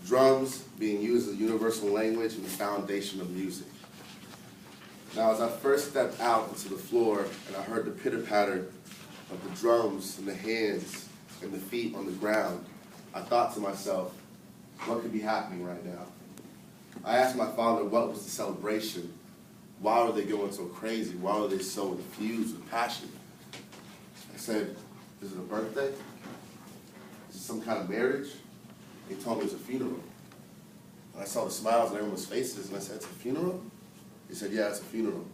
drums being used as a universal language and the foundation of music. Now, as I first stepped out into the floor and I heard the pitter-patter of the drums and the hands and the feet on the ground, I thought to myself, what could be happening right now? I asked my father what was the celebration. Why were they going so crazy? Why were they so infused with passion? I said, is it a birthday? Is it some kind of marriage? He told me it was a funeral. And I saw the smiles on everyone's faces, and I said, it's a funeral? He said, yeah, it's a funeral.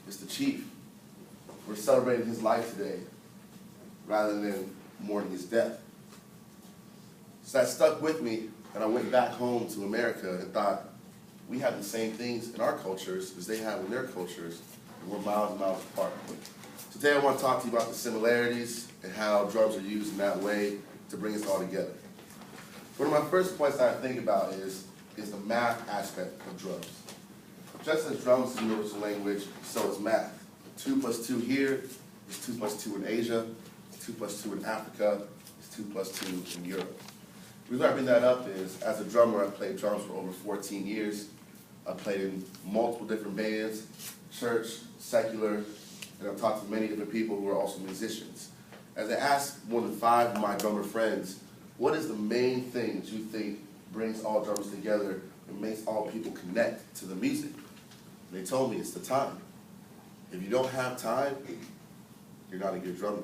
It's the chief. We're celebrating his life today rather than mourning his death. So that stuck with me, and I went back home to America and thought, we have the same things in our cultures as they have in their cultures, and we're miles and miles apart. So today I want to talk to you about the similarities and how drums are used in that way to bring us all together. One of my first points that I think about is the math aspect of drums. Just as drums is a universal language, so is math. 2 plus 2 here is 2 plus 2 in Asia, 2 plus 2 in Africa, is 2 plus 2 in Europe. The reason I bring that up is, as a drummer, I played drums for over 14 years. I played in multiple different bands, church, secular, and I've talked to many different people who are also musicians. As I asked more than 5 of my drummer friends, what is the main thing that you think brings all drummers together and makes all people connect to the music? And they told me it's the time. If you don't have time, you're not a good drummer.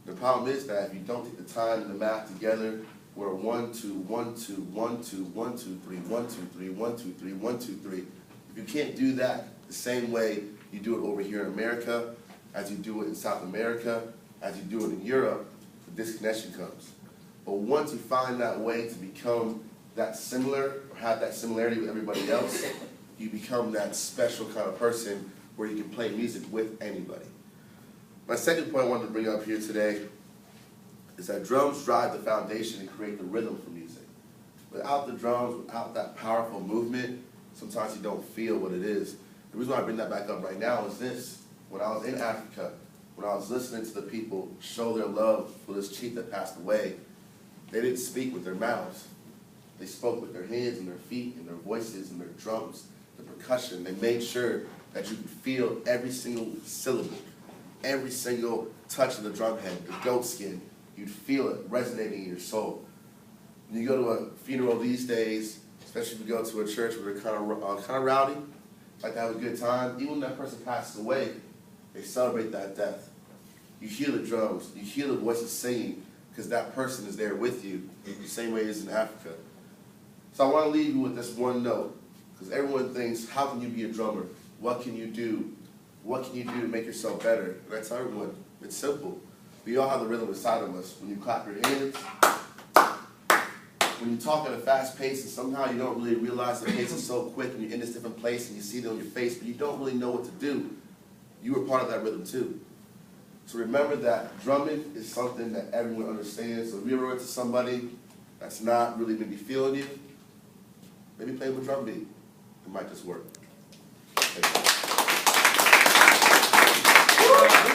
The problem is that if you don't take the time and the math together, where 1, 2, 1, 2, 1, 2, 1, 2, 3, 1, 2, 3, 1, 2, 3, 1, 2, 3. If you can't do that the same way you do it over here in America, as you do it in South America, as you do it in Europe, the disconnection comes. But once you find that way to become that similar, or have that similarity with everybody else, you become that special kind of person where you can play music with anybody. My second point I wanted to bring up here today is that drums drive the foundation and create the rhythm for music. Without the drums, without that powerful movement, sometimes you don't feel what it is. The reason why I bring that back up right now is this. When I was in Africa, when I was listening to the people show their love for this chief that passed away, they didn't speak with their mouths. They spoke with their hands and their feet and their voices and their drums, the percussion. They made sure that you could feel every single syllable, every single touch of the drum head, the goat skin. You'd feel it resonating in your soul. When you go to a funeral these days, especially if you go to a church where they're kind of rowdy, like to have a good time, even when that person passes away, they celebrate that death. You hear the drums, you hear the voices singing, because that person is there with you, the same way as in Africa. So I want to leave you with this one note, because everyone thinks, how can you be a drummer? What can you do? What can you do to make yourself better? And I tell everyone, it's simple. We all have the rhythm inside of us. When you clap your hands, when you talk at a fast pace, and somehow you don't really realize the pace is so quick, and you're in this different place, and you see it on your face, but you don't really know what to do. You were part of that rhythm too. So remember that drumming is something that everyone understands. So if you ever run to somebody that's not really maybe feeling you, maybe play with a drum beat. It might just work. Thank you.